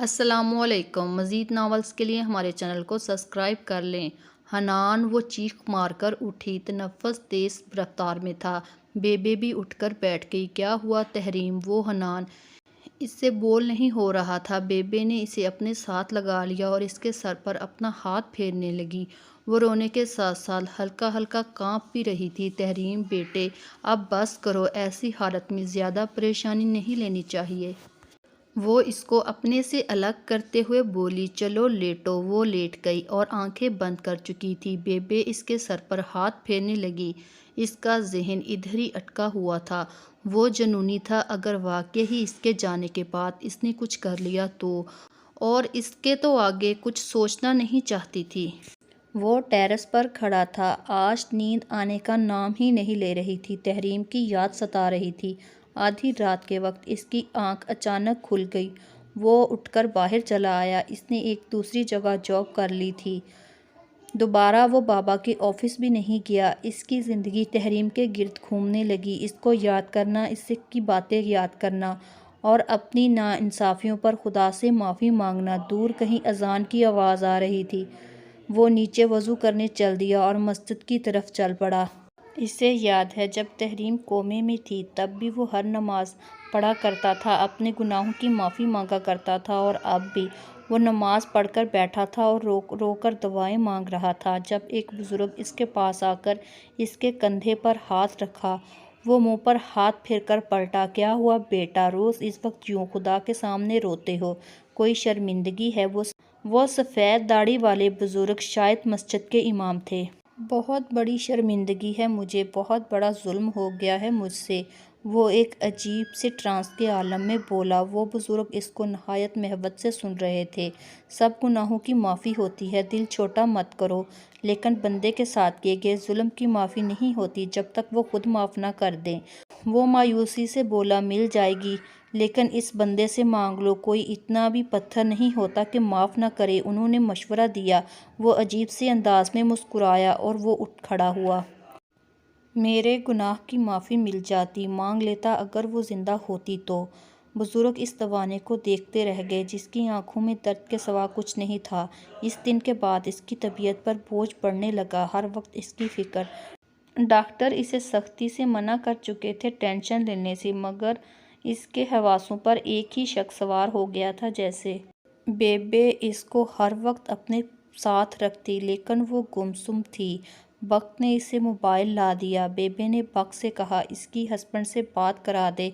السلام علیکم۔ مزید ناولز کے لیے ہمارے چینل کو سبسکرائب کر لیں۔ حنان وہ چیخ مار کر اٹھی، تنفس تیز رفتار میں تھا۔ بے بھی اٹھ کر بیٹھ گئی۔ کیا ہوا تحریم؟ وہ حنان اس سے بول نہیں ہو رہا تھا۔ بے نے اسے اپنے ساتھ لگا لیا اور اس کے سر پر اپنا ہاتھ پھیرنے لگی۔ وہ رونے کے ساتھ ساتھ ہلکا ہلکا کانپ بھی رہی تھی۔ تحریم بیٹے اب بس کرو، ایسی حالت میں زیادہ پریشانی نہیں لینی چاہیے۔ وہ اس کو اپنے سے الگ کرتے ہوئے بولی، چلو لیٹو۔ وہ لیٹ گئی اور آنکھیں بند کر چکی تھی۔ بے اس کے سر پر ہاتھ پھیرنے لگی۔ اس کا ذہن ادھر ہی اٹکا ہوا تھا۔ وہ جنونی تھا، اگر واقعی ہی اس کے جانے کے بعد اس نے کچھ کر لیا تو، اور اس کے تو آگے کچھ سوچنا نہیں چاہتی تھی۔ وہ ٹیرس پر کھڑا تھا۔ آج نیند آنے کا نام ہی نہیں لے رہی تھی۔ تحریم کی یاد ستا رہی تھی۔ آدھی رات کے وقت اس کی آنکھ اچانک کھل گئی۔ وہ اٹھ کر باہر چلا آیا۔ اس نے ایک دوسری جگہ جاب کر لی تھی۔ دوبارہ وہ بابا کے آفس بھی نہیں گیا۔ اس کی زندگی تحریم کے گرد گھومنے لگی۔ اس کو یاد کرنا، اس کی باتیں یاد کرنا اور اپنی ناانصافیوں پر خدا سے معافی مانگنا۔ دور کہیں اذان کی آواز آ رہی تھی۔ وہ نیچے وضو کرنے چل دیا اور مسجد کی طرف چل پڑا۔ اسے یاد ہے جب تحریم کومے میں تھی تب بھی وہ ہر نماز پڑھا کرتا تھا، اپنے گناہوں کی معافی مانگا کرتا تھا، اور اب بھی وہ نماز پڑھ کر بیٹھا تھا اور رو رو کر دعائیں مانگ رہا تھا۔ جب ایک بزرگ اس کے پاس آ کر اس کے کندھے پر ہاتھ رکھا، وہ منہ پر ہاتھ پھیر کر پلٹا۔ کیا ہوا بیٹا؟ روز اس وقت کیوں خدا کے سامنے روتے ہو؟ کوئی شرمندگی ہے؟ وہ سفید داڑھی والے بزرگ شاید مسجد کے امام تھے۔ بہت بڑی شرمندگی ہے مجھے، بہت بڑا ظلم ہو گیا ہے مجھ سے۔ وہ ایک عجیب سے ٹرانس کے عالم میں بولا۔ وہ بزرگ اس کو نہایت محبت سے سن رہے تھے۔ سب گناہوں کی معافی ہوتی ہے، دل چھوٹا مت کرو، لیکن بندے کے ساتھ کیے گئے ظلم کی معافی نہیں ہوتی جب تک وہ خود معاف نہ کر دیں۔ وہ مایوسی سے بولا، مل جائے گی، لیکن اس بندے سے مانگ لو، کوئی اتنا بھی پتھر نہیں ہوتا کہ معاف نہ کرے۔ انہوں نے مشورہ دیا۔ وہ عجیب سے انداز میں مسکرایا اور وہ اٹھ کھڑا ہوا۔ میرے گناہ کی معافی مل جاتی، مانگ لیتا اگر وہ زندہ ہوتی تو۔ بزرگ اس دیوانے کو دیکھتے رہ گئے جس کی آنکھوں میں درد کے سوا کچھ نہیں تھا۔ اس دن کے بعد اس کی طبیعت پر بوجھ پڑنے لگا، ہر وقت اس کی فکر۔ ڈاکٹر اسے سختی سے منع کر چکے تھے ٹینشن لینے سے، مگر اس کے حواسوں پر ایک ہی شک سوار ہو گیا تھا، جیسے بے اس کو ہر وقت اپنے ساتھ رکھتی، لیکن وہ گمسم تھی۔ بخت نے اسے موبائل لا دیا۔ بے نے بخت سے کہا، اس کی ہسبینڈ سے بات کرا دے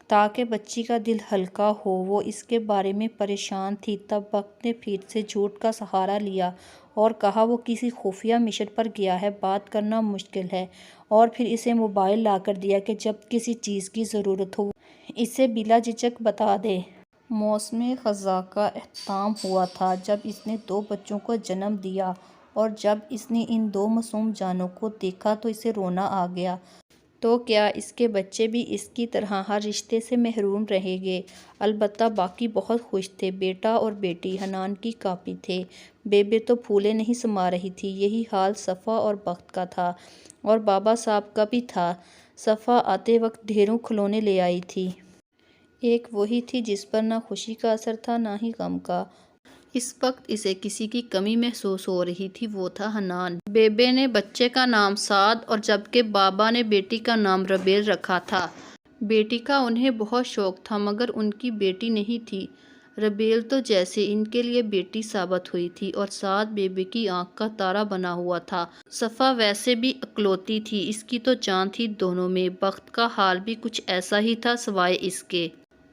تاکہ بچی کا دل ہلکا ہو، وہ اس کے بارے میں پریشان تھی۔ تب بخت نے پھر سے جھوٹ کا سہارا لیا اور کہا وہ کسی خفیہ مشن پر گیا ہے، بات کرنا مشکل ہے، اور پھر اسے موبائل لا کر دیا کہ جب کسی چیز کی ضرورت ہو اسے بلا جھجک بتا دے۔ موسم خزاں کا اختتام ہوا تھا جب اس نے 2 بچوں کو جنم دیا، اور جب اس نے ان 2 معصوم جانوں کو دیکھا تو اسے رونا آ گیا۔ تو کیا اس کے بچے بھی اس کی طرح ہر رشتے سے محروم رہیں گے؟ البتہ باقی بہت خوش تھے۔ بیٹا اور بیٹی حنان کی کاپی تھے۔ بے تو پھولے نہیں سما رہی تھی۔ یہی حال صفا اور بخت کا تھا، اور بابا صاحب کا بھی تھا۔ صفا آتے وقت ڈھیروں کھلونے لے آئی تھی۔ ایک وہی تھی جس پر نہ خوشی کا اثر تھا نہ ہی غم کا۔ اس وقت اسے کسی کی کمی محسوس ہو رہی تھی، وہ تھا حنان۔ بے نے بچے کا نام سعد اور جبکہ بابا نے بیٹی کا نام ربیل رکھا تھا۔ بیٹی کا انہیں بہت شوق تھا، مگر ان کی بیٹی نہیں تھی۔ ربیل تو جیسے ان کے لیے بیٹی ثابت ہوئی تھی، اور سعد بے کی آنکھ کا تارا بنا ہوا تھا۔ صفا ویسے بھی اکلوتی تھی، اس کی تو جان تھی دونوں میں۔ بخت کا حال بھی کچھ ایسا ہی تھا، سوائے اس کے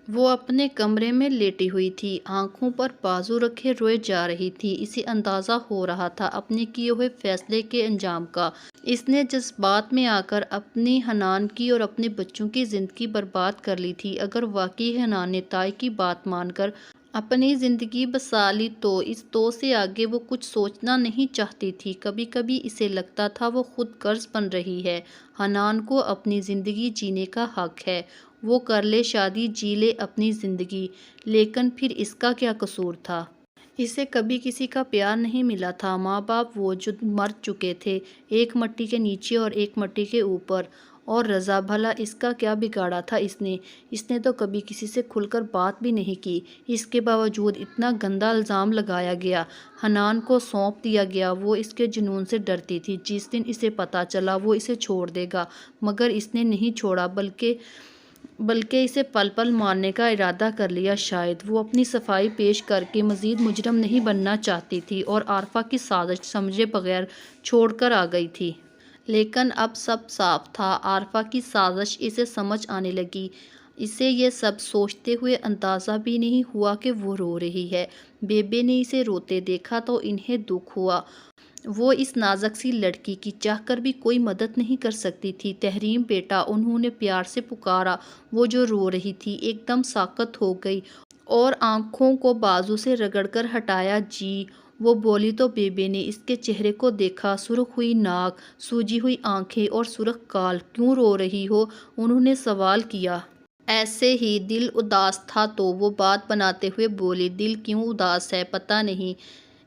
وہ اپنے کمرے میں لیٹی ہوئی تھی، آنکھوں پر بازو رکھے روئے جا رہی تھی۔ اسے اندازہ ہو رہا تھا اپنے کیے ہوئے فیصلے کے انجام کا۔ اس نے جذبات میں آ کر اپنی حنان کی اور اپنے بچوں کی زندگی برباد کر لی تھی۔ اگر واقعی حنان نے تائی کی بات مان کر اپنی زندگی بسا لی تو اس سے آگے وہ کچھ سوچنا نہیں چاہتی تھی۔ کبھی کبھی اسے لگتا تھا وہ خود غرض بن رہی ہے۔ حنان کو اپنی زندگی جینے کا حق ہے، وہ کر لے شادی، جی لے اپنی زندگی، لیکن پھر اس کا کیا قصور تھا؟ اسے کبھی کسی کا پیار نہیں ملا تھا۔ ماں باپ وہ جو مر چکے تھے، ایک مٹی کے نیچے اور ایک مٹی کے اوپر، اور رضا بھلا اس کا کیا بگاڑا تھا اس نے تو کبھی کسی سے کھل کر بات بھی نہیں کی۔ اس کے باوجود اتنا گندا الزام لگایا گیا، حنان کو سونپ دیا گیا۔ وہ اس کے جنون سے ڈرتی تھی، جس دن اسے پتہ چلا وہ اسے چھوڑ دے گا، مگر اس نے نہیں چھوڑا بلکہ اسے پل پل مارنے کا ارادہ کر لیا۔ شاید وہ اپنی صفائی پیش کر کے مزید مجرم نہیں بننا چاہتی تھی اور عارفہ کی سازش سمجھے بغیر چھوڑ کر آ گئی تھی۔ لیکن اب سب صاف تھا، عارفہ کی سازش اسے سمجھ آنے لگی۔ اسے یہ سب سوچتے ہوئے اندازہ بھی نہیں ہوا کہ وہ رو رہی ہے۔ بے نے اسے روتے دیکھا تو انہیں دکھ ہوا۔ وہ اس نازک سی لڑکی کی چاہ کر بھی کوئی مدد نہیں کر سکتی تھی۔ تحریم بیٹا، انہوں نے پیار سے پکارا۔ وہ جو رو رہی تھی ایک دم ساکت ہو گئی اور آنکھوں کو بازو سے رگڑ کر ہٹایا۔ جی وہ بولی تو بے نے اس کے چہرے کو دیکھا، سرخ ہوئی ناک، سوجی ہوئی آنکھیں اور سرخ گال۔ کیوں رو رہی ہو؟ انہوں نے سوال کیا۔ ایسے ہی دل اداس تھا تو وہ بات بناتے ہوئے بولی، دل کیوں اداس ہے پتہ نہیں،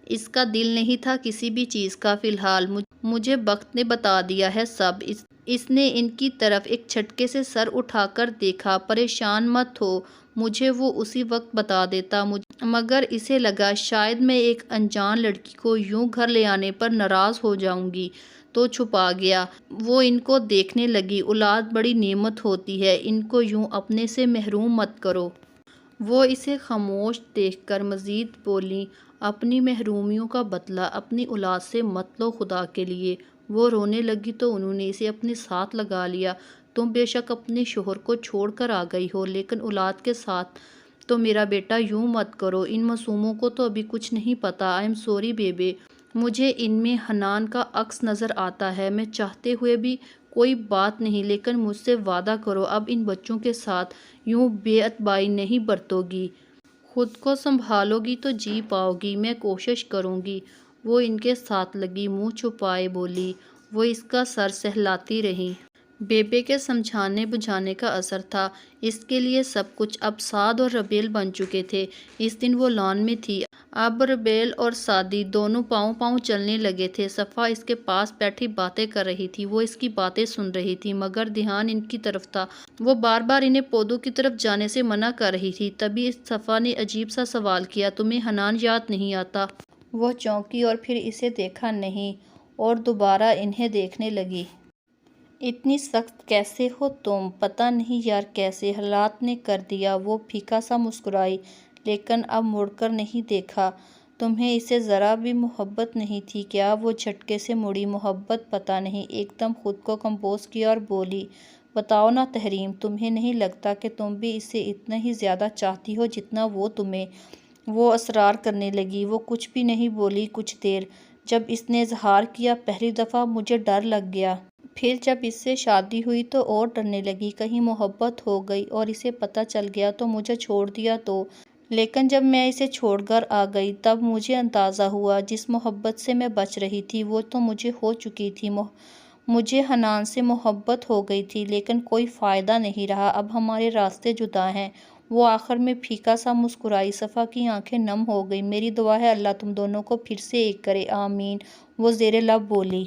اس کا دل نہیں تھا کسی بھی چیز کا فی الحال۔ مجھے وقت نے بتا دیا ہے سب۔ اس نے ان کی طرف ایک جھٹکے سے سر اٹھا کر دیکھا۔ پریشان مت ہو، مجھے وہ اسی وقت بتا دیتا، مگر اسے لگا شاید میں ایک انجان لڑکی کو یوں گھر لے آنے پر ناراض ہو جاؤں گی، تو چھپا گیا۔ وہ ان کو دیکھنے لگی۔ اولاد بڑی نعمت ہوتی ہے، ان کو یوں اپنے سے محروم مت کرو۔ وہ اسے خاموش دیکھ کر مزید بولیں، اپنی محرومیوں کا بدلہ اپنی اولاد سے مت لو خدا کے لیے۔ وہ رونے لگی تو انہوں نے اسے اپنے ساتھ لگا لیا۔ تم بے شک اپنے شوہر کو چھوڑ کر آ گئی ہو، لیکن اولاد کے ساتھ تو میرا بیٹا یوں مت کرو، ان معصوموں کو تو ابھی کچھ نہیں پتہ۔ آئی ایم سوری بے، مجھے ان میں حنان کا عکس نظر آتا ہے، میں چاہتے ہوئے بھی کوئی بات نہیں، لیکن مجھ سے وعدہ کرو اب ان بچوں کے ساتھ یوں بے ادبی نہیں برتو گی، خود کو سنبھالو گی تو جی پاؤ گی، میں کوشش کروں گی۔ وہ ان کے ساتھ لگی، منہ چھپائے بولی۔ وہ اس کا سر سہلاتی رہی۔ بے کے سمجھانے بجھانے کا اثر تھا، اس کے لیے سب کچھ اب سعد اور ربیل بن چکے تھے۔ اس دن وہ لان میں تھی، اب ربیل اور سعدی دونوں پاؤں پاؤں چلنے لگے تھے۔ صفا اس کے پاس بیٹھی باتیں کر رہی تھی، وہ اس کی باتیں سن رہی تھی، مگر دھیان ان کی طرف تھا۔ وہ بار بار انہیں پودوں کی طرف جانے سے منع کر رہی تھی۔ تبھی صفا نے عجیب سا سوال کیا، تمہیں حنان یاد نہیں آتا؟ وہ چونکی اور پھر اسے دیکھا نہیں اور دوبارہ انہیں دیکھنے لگی۔ اتنی سخت کیسے ہو تم؟ پتہ نہیں یار کیسے حالات نے کر دیا۔ وہ پھیکا سا مسکرائی، لیکن اب مڑ کر نہیں دیکھا۔ تمہیں اسے ذرا بھی محبت نہیں تھی کیا؟ وہ جھٹکے سے مڑی۔ محبت پتہ نہیں۔ ایک دم خود کو کمپوز کیا اور بولی، بتاؤ نا تحریم، تمہیں نہیں لگتا کہ تم بھی اسے اتنا ہی زیادہ چاہتی ہو جتنا وہ تمہیں؟ وہ اصرار کرنے لگی۔ وہ کچھ بھی نہیں بولی کچھ دیر۔ جب اس نے اظہار کیا پہلی دفعہ مجھے ڈر لگ گیا۔ پھر جب اس سے شادی ہوئی تو اور ڈرنے لگی، کہیں محبت ہو گئی اور اسے پتہ چل گیا تو مجھے چھوڑ دیا تو۔ لیکن جب میں اسے چھوڑ کر آ گئی تب مجھے اندازہ ہوا جس محبت سے میں بچ رہی تھی وہ تو مجھے ہو چکی تھی۔ مجھے حنان سے محبت ہو گئی تھی، لیکن کوئی فائدہ نہیں رہا، اب ہمارے راستے جدا ہیں۔ وہ آخر میں پھیکا سا مسکرائی۔ صفا کی آنکھیں نم ہو گئیں۔ میری دعا ہے اللہ تم دونوں کو پھر سے ایک کرے، آمین، وہ زیر لب بولی۔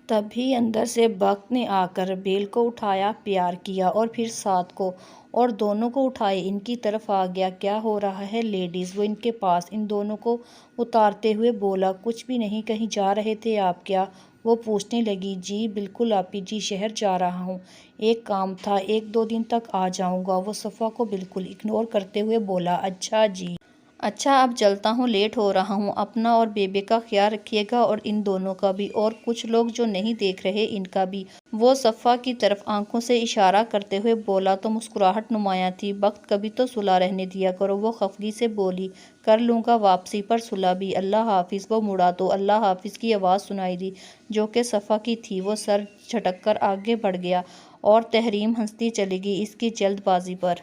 تبھی اندر سے بخت نے آ کر ربیل کو اٹھایا، پیار کیا اور پھر سعد کو، اور دونوں کو اٹھائے ان کی طرف آ گیا۔ کیا ہو رہا ہے لیڈیز؟ وہ ان کے پاس ان دونوں کو اتارتے ہوئے بولا۔ کچھ بھی نہیں، کہیں جا رہے تھے آپ کیا؟ وہ پوچھنے لگی۔ جی بالکل آپی جی، شہر جا رہا ہوں، ایک کام تھا، 1-2 دن تک آ جاؤں گا۔ وہ صفا کو بالکل اگنور کرتے ہوئے بولا، اچھا جی، اچھا اب چلتا ہوں، لیٹ ہو رہا ہوں، اپنا اور بے کا خیال رکھیے گا اور ان دونوں کا بھی، اور کچھ لوگ جو نہیں دیکھ رہے ان کا بھی۔ وہ صفا کی طرف آنکھوں سے اشارہ کرتے ہوئے بولا تو مسکراہٹ نمایاں تھی۔ بخت کبھی تو صلح رہنے دیا کرو، وہ خفگی سے بولی۔ کر لوں گا واپسی پر صلح بھی، اللہ حافظ۔ وہ مڑا تو اللہ حافظ کی آواز سنائی دی جو کہ صفا کی تھی۔ وہ سر جھٹک کر آگے بڑھ گیا اور تحریم ہنستی چلی گئی اس کی جلد بازی پر۔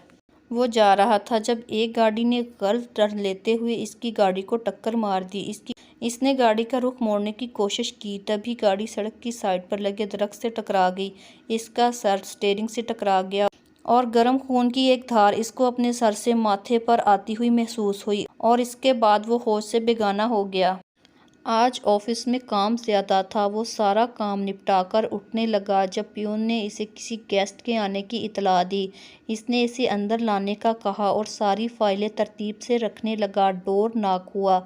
وہ جا رہا تھا جب ایک گاڑی نے غلط ٹرن لیتے ہوئے اس کی گاڑی کو ٹکر مار دی۔ اس نے گاڑی کا رخ موڑنے کی کوشش کی، تبھی گاڑی سڑک کی سائیڈ پر لگے درخت سے ٹکرا گئی۔ اس کا سر اسٹیئرنگ سے ٹکرا گیا اور گرم خون کی ایک دھار اس کو اپنے سر سے ماتھے پر آتی ہوئی محسوس ہوئی، اور اس کے بعد وہ ہوش سے بیگانہ ہو گیا۔ آج آفس میں کام زیادہ تھا۔ وہ سارا کام نپٹا کر اٹھنے لگا جب پیون نے اسے کسی گیسٹ کے آنے کی اطلاع دی۔ اس نے اسے اندر لانے کا کہا اور ساری فائلیں ترتیب سے رکھنے لگا۔ ڈور ناک ہوا۔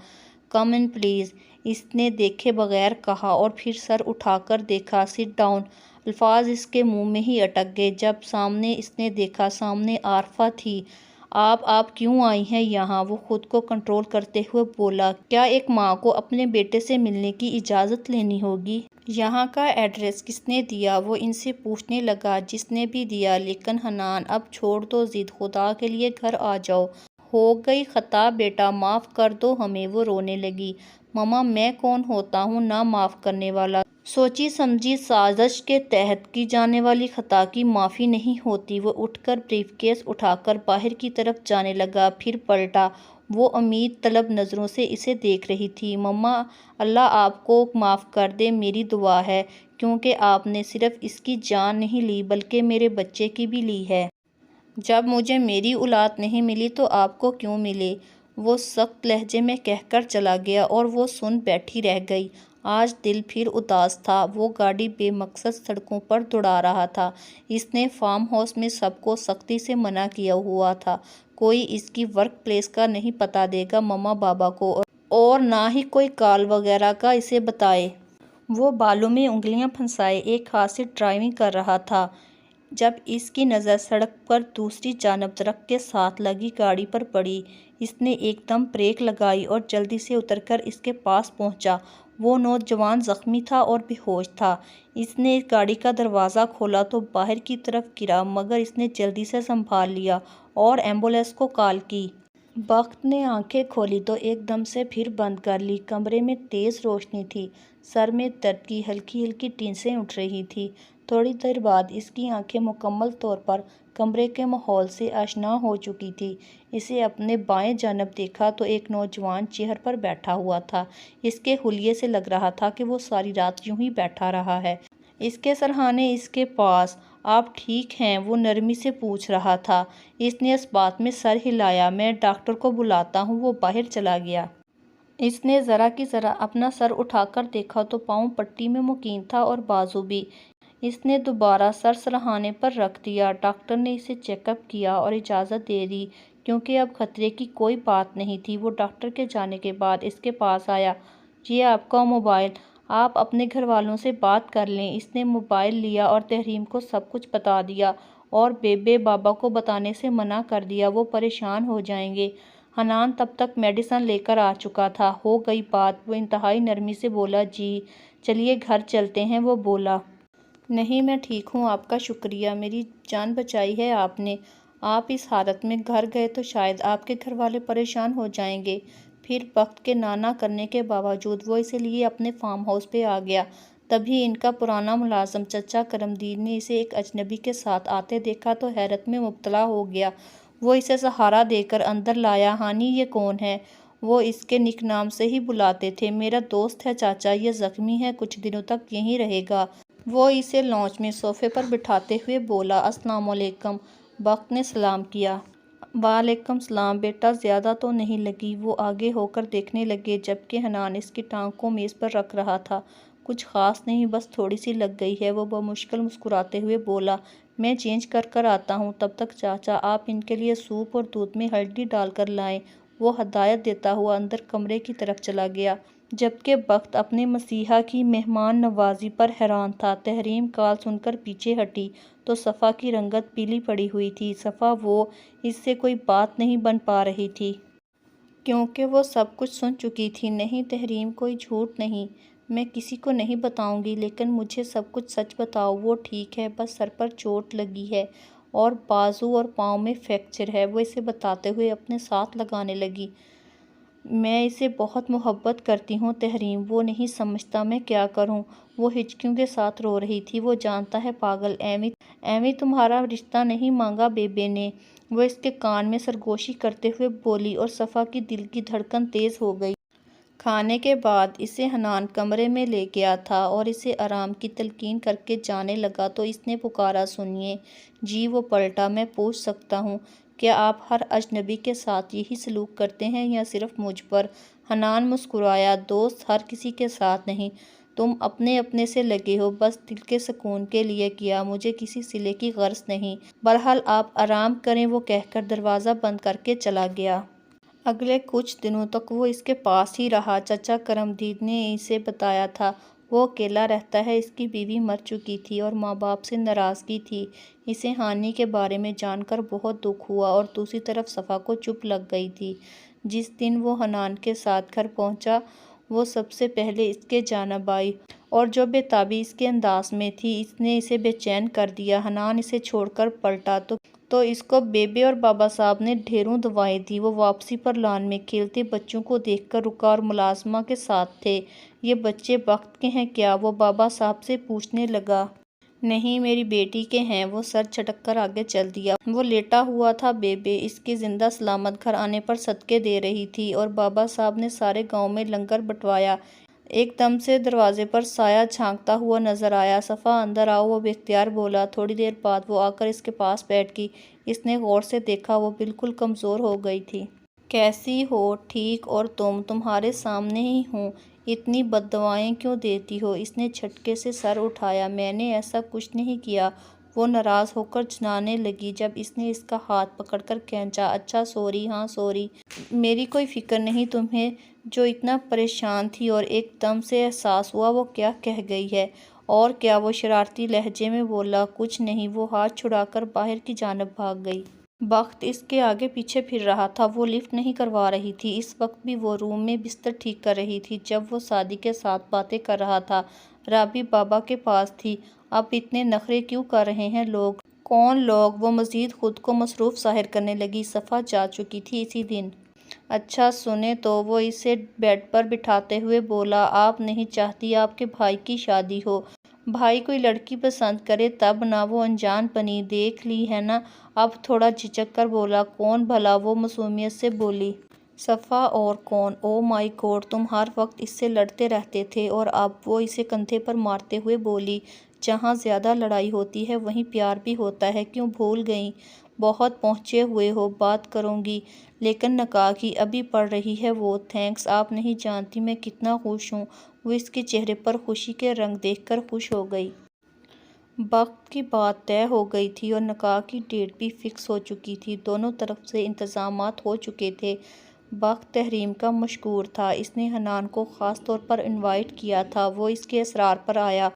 "کم ان پلیز" اس نے دیکھے بغیر کہا اور پھر سر اٹھا کر دیکھا۔ "سٹ ڈاؤن" الفاظ اس کے منہ میں ہی اٹک گئے جب سامنے اس نے دیکھا۔ سامنے عارفہ تھی۔ آپ کیوں آئی ہیں یہاں؟ وہ خود کو کنٹرول کرتے ہوئے بولا۔ کیا ایک ماں کو اپنے بیٹے سے ملنے کی اجازت لینی ہوگی؟ یہاں کا ایڈریس کس نے دیا؟ وہ ان سے پوچھنے لگا۔ جس نے بھی دیا، لیکن حنان اب چھوڑ دو ضد، خدا کے لیے گھر آ جاؤ۔ ہو گئی خطا بیٹا، معاف کر دو ہمیں۔ وہ رونے لگی۔ مما میں کون ہوتا ہوں نہ معاف کرنے والا؟ سوچی سمجھی سازش کے تحت کی جانے والی خطا کی معافی نہیں ہوتی۔ وہ اٹھ کر بریف کیس اٹھا کر باہر کی طرف جانے لگا، پھر پلٹا۔ وہ امید طلب نظروں سے اسے دیکھ رہی تھی۔ مما اللہ آپ کو معاف کر دے، میری دعا ہے، کیونکہ آپ نے صرف اس کی جان نہیں لی بلکہ میرے بچے کی بھی لی ہے۔ جب مجھے میری اولاد نہیں ملی تو آپ کو کیوں ملی؟ وہ سخت لہجے میں کہہ کر چلا گیا اور وہ سن بیٹھی رہ گئی۔ آج دل پھر اداس تھا۔ وہ گاڑی بے مقصد سڑکوں پر دوڑا رہا تھا۔ اس نے فارم ہاؤس میں سب کو سختی سے منع کیا ہوا تھا۔ کوئی اس کی ورک پلیس کا نہیں پتہ دے گا مما بابا کو، اور نہ ہی کوئی کال وغیرہ کا اسے بتائے۔ وہ بالوں میں انگلیاں پھنسائے ایک ہاتھ سے ڈرائیونگ کر رہا تھا جب اس کی نظر سڑک پر دوسری جانب درخت کے ساتھ لگی گاڑی پر پڑی۔ اس نے ایک دم بریک لگائی اور جلدی سے اتر کر اس کے پاس پہنچا۔ وہ نوجوان زخمی تھا اور بے ہوش تھا۔ اس نے گاڑی کا دروازہ کھولا تو باہر کی طرف گرا، مگر اس نے جلدی سے سنبھال لیا اور ایمبولینس کو کال کی۔ بخت نے آنکھیں کھولی تو ایک دم سے پھر بند کر لی۔ کمرے میں تیز روشنی تھی۔ سر میں درد کی ہلکی ہلکی ٹینسیں اٹھ رہی تھیں۔ تھوڑی دیر بعد اس کی آنکھیں مکمل طور پر کمرے کے ماحول سے آشنا ہو چکی تھیں۔ اسے اپنے بائیں جانب دیکھا تو ایک نوجوان چیئر پر بیٹھا ہوا تھا۔ اس کے حلیے سے لگ رہا تھا کہ وہ ساری رات یوں ہی بیٹھا رہا ہے۔ اس کے سرہانے اس کے پاس۔ "آپ ٹھیک ہیں؟" وہ نرمی سے پوچھ رہا تھا۔ اس نے اس بات میں سر ہلایا۔ "میں ڈاکٹر کو بلاتا ہوں۔ " وہ باہر چلا گیا۔ اس نے ذرا کی ذرا اپنا سر اٹھا کر دیکھا تو پاؤں پٹی میں مکین تھا اور بازو بھی۔ اس نے دوبارہ سر سرہانے پر رکھ دیا۔ ڈاکٹر نے اسے چیک اپ کیا اور اجازت دے دی کیونکہ اب خطرے کی کوئی بات نہیں تھی۔ وہ ڈاکٹر کے جانے کے بعد اس کے پاس آیا۔ "یہ آپ کا موبائل، آپ اپنے گھر والوں سے بات کر لیں۔ " اس نے موبائل لیا اور تحریم کو سب کچھ بتا دیا اور بیبے بابا کو بتانے سے منع کر دیا، وہ پریشان ہو جائیں گے۔ حنان تب تک میڈیسن لے کر آ چکا تھا۔ "ہو گئی بات؟ " وہ انتہائی نرمی سے بولا۔ "جی چلیے گھر چلتے ہیں۔ " وہ بولا۔ "نہیں میں ٹھیک ہوں، آپ کا شکریہ، میری جان بچائی ہے آپ نے۔ آپ اس حالت میں گھر گئے تو شاید آپ کے گھر والے پریشان ہو جائیں گے۔ " پھر بخت کے نہ کرنے کے باوجود وہ اسے لیے اپنے فارم ہاؤس پہ آ گیا۔ تبھی ان کا پرانا ملازم چچا کرم دین نے اسے ایک اجنبی کے ساتھ آتے دیکھا تو حیرت میں مبتلا ہو گیا۔ وہ اسے سہارا دے کر اندر لایا۔ "ہانی یہ کون ہے؟ " وہ اس کے نک نام سے ہی بلاتے تھے۔ "میرا دوست ہے چاچا، یہ زخمی ہے، کچھ دنوں تک یہیں رہے گا۔ " وہ اسے لانچ میں صوفے پر بٹھاتے ہوئے بولا۔ "السلام علیکم۔ " بخت نے سلام کیا۔ "وعلیکم السلام بیٹا، زیادہ تو نہیں لگی؟ " وہ آگے ہو کر دیکھنے لگے جبکہ حنان اس کی ٹانگ کو میز پر رکھ رہا تھا۔ "کچھ خاص نہیں، بس تھوڑی سی لگ گئی ہے۔ " وہ بمشکل مسکراتے ہوئے بولا۔ "میں چینج کر آتا ہوں، تب تک چاچا آپ ان کے لیے سوپ اور دودھ میں ہلدی ڈال کر لائیں۔ " وہ ہدایت دیتا ہوا اندر کمرے کی طرف چلا گیا جبکہ بخت اپنے مسیحا کی مہمان نوازی پر حیران تھا۔ تحریم کال سن کر پیچھے ہٹی تو صفا کی رنگت پیلی پڑی ہوئی تھی۔ صفا وہ اس سے کوئی بات نہیں بن پا رہی تھی کیونکہ وہ سب کچھ سن چکی تھی۔ "نہیں تحریم، کوئی جھوٹ نہیں، میں کسی کو نہیں بتاؤں گی، لیکن مجھے سب کچھ سچ بتاؤ۔ " "وہ ٹھیک ہے، بس سر پر چوٹ لگی ہے اور بازو اور پاؤں میں فریکچر ہے۔ " وہ اسے بتاتے ہوئے اپنے ساتھ لگانے لگی۔ "میں اسے بہت محبت کرتی ہوں تحریم، وہ نہیں سمجھتا میں کیا کروں۔ " وہ ہچکیوں کے ساتھ رو رہی تھی۔ "وہ جانتا ہے پاگل، ایویں تمہارا رشتہ نہیں مانگا بیبے نے۔ " وہ اس کے کان میں سرگوشی کرتے ہوئے بولی اور صفا کی دل کی دھڑکن تیز ہو گئی۔ کھانے کے بعد اسے حنان کمرے میں لے گیا تھا اور اسے آرام کی تلقین کر کے جانے لگا تو اس نے پکارا۔ "سنیے۔ " "جی۔ " وہ پلٹا۔ "میں پوچھ سکتا ہوں کیا آپ ہر اجنبی کے ساتھ یہی سلوک کرتے ہیں یا صرف مجھ پر؟ حنان مسکرایا، دوست ہر کسی کے ساتھ نہیں، تم اپنے سے لگے ہو، بس دل کے سکون کے لیے کیا، مجھے کسی صلے کی غرض نہیں۔ بہرحال آپ آرام کریں، وہ کہہ کر دروازہ بند کر کے چلا گیا۔ اگلے کچھ دنوں تک وہ اس کے پاس ہی رہا۔ چچا کرمدید نے اسے بتایا تھا وہ اکیلا رہتا ہے، اس کی بیوی مر چکی تھی اور ماں باپ سے ناراضگی تھی۔ اسے ہانی کے بارے میں جان کر بہت دکھ ہوا اور دوسری طرف صفا کو چپ لگ گئی تھی۔ جس دن وہ حنان کے ساتھ گھر پہنچا وہ سب سے پہلے اس کے جانب آئی اور جو بے تابی اس کے انداز میں تھی اس نے اسے بے چین کر دیا۔ حنان اسے چھوڑ کر پلٹا تو اس کو بیبے اور بابا صاحب نے ڈھیروں دعائیں دی۔ وہ واپسی پر لان میں کھیلتے بچوں کو دیکھ کر رکا اور ملازمہ کے ساتھ تھے۔ یہ بچے وقت کے ہیں کیا؟ وہ بابا صاحب سے پوچھنے لگا۔ نہیں، میری بیٹی کے ہیں، وہ سر جھٹک کر آگے چل دیا۔ وہ لیٹا ہوا تھا بیبے اس کی زندہ سلامت گھر آنے پر صدقے دے رہی تھی اور بابا صاحب نے سارے گاؤں میں لنگر بٹوایا۔ ایک دم سے دروازے پر سایہ جھانکتا ہوا نظر آیا۔ صفا اندر آؤ، وہ بے اختیار بولا۔ تھوڑی دیر بعد وہ آ کر اس کے پاس بیٹھ گئی۔ اس نے غور سے دیکھا، وہ بالکل کمزور ہو گئی تھی۔ کیسی ہو؟ ٹھیک، اور تمہارے سامنے ہی ہوں، اتنی بد دعائیں کیوں دیتی ہو؟ اس نے جھٹکے سے سر اٹھایا۔ میں نے ایسا کچھ نہیں کیا، وہ ناراض ہو کر جھنانے لگی جب اس نے اس کا ہاتھ پکڑ کر کھینچا۔ اچھا سوری، ہاں سوری، میری کوئی فکر نہیں تمہیں جو اتنا پریشان تھی اور ایک دم سے احساس ہوا وہ کیا کہہ گئی ہے۔ اور کیا؟ وہ شرارتی لہجے میں بولا۔ کچھ نہیں، وہ ہاتھ چھڑا کر باہر کی جانب بھاگ گئی۔ بخت اس کے آگے پیچھے پھر رہا تھا۔ وہ لفٹ نہیں کروا رہی تھی، اس وقت بھی وہ روم میں بستر ٹھیک کر رہی تھی جب وہ سعدی کے ساتھ باتیں کر رہا تھا۔ رابی بابا کے پاس تھی۔ اب اتنے نخرے کیوں کر رہے ہیں لوگ؟ کون لوگ؟ وہ مزید خود کو مصروف ظاہر کرنے لگی۔ صفا جا چکی تھی اسی دن۔ اچھا سنیں تو، وہ اسے بیڈ پر بٹھاتے ہوئے بولا، آپ نہیں چاہتی آپ کے بھائی کی شادی ہو؟ بھائی کوئی لڑکی پسند کرے تب نہ، وہ انجان بنی، دیکھ لی ہے نا؟ اب تھوڑا جھجک کر بولا، کون بھلا؟ وہ معصومیت سے بولی۔ صفا، اور کون؟ او مائی گاڈ، تم ہر وقت اس سے لڑتے رہتے تھے۔ اور اب؟ وہ اسے کندھے پر مارتے ہوئے بولی، جہاں زیادہ لڑائی ہوتی ہے وہیں پیار بھی ہوتا ہے، کیوں بھول گئیں؟ بہت پہنچے ہوئے ہو، بات کروں گی لیکن نکاح کی ابھی پڑ رہی ہے وہ۔ تھینکس، آپ نہیں جانتی میں کتنا خوش ہوں۔ وہ اس کے چہرے پر خوشی کے رنگ دیکھ کر خوش ہو گئی۔ بخت کی بات طے ہو گئی تھی اور نکاح کی ڈیٹ بھی فکس ہو چکی تھی، دونوں طرف سے انتظامات ہو چکے تھے۔ بخت تحریم کا مشکور تھا، اس نے حنان کو خاص طور پر انوائٹ کیا تھا۔ وہ اس کے اصرار پر آیا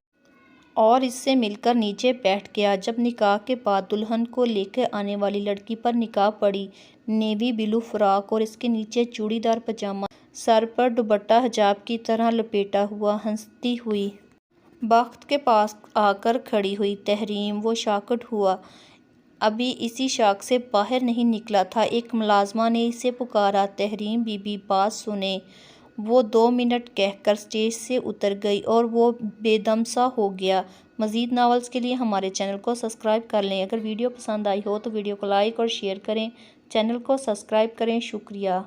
اور اس سے مل کر نیچے بیٹھ گیا۔ جب نکاح کے بعد دلہن کو لے کے آنے والی لڑکی پر نگاہ پڑی، نیوی بلو فراق اور اس کے نیچے چوڑی دار پاجامہ، سر پر دوپٹہ حجاب کی طرح لپیٹا ہوا، ہنستی ہوئی بخت کے پاس آ کر کھڑی ہوئی۔ تحریم، وہ شاکڈ ہوا، ابھی اسی شاک سے باہر نہیں نکلا تھا۔ ایک ملازمہ نے اسے پکارا، تحریم بی بی بات سنیں۔ وہ 2 منٹ کہہ کر اسٹیج سے اتر گئی اور وہ بے دم سا ہو گیا۔ مزید ناولز کے لیے ہمارے چینل کو سبسکرائب کر لیں۔ اگر ویڈیو پسند آئی ہو تو ویڈیو کو لائک اور شیئر کریں، چینل کو سبسکرائب کریں۔ شکریہ۔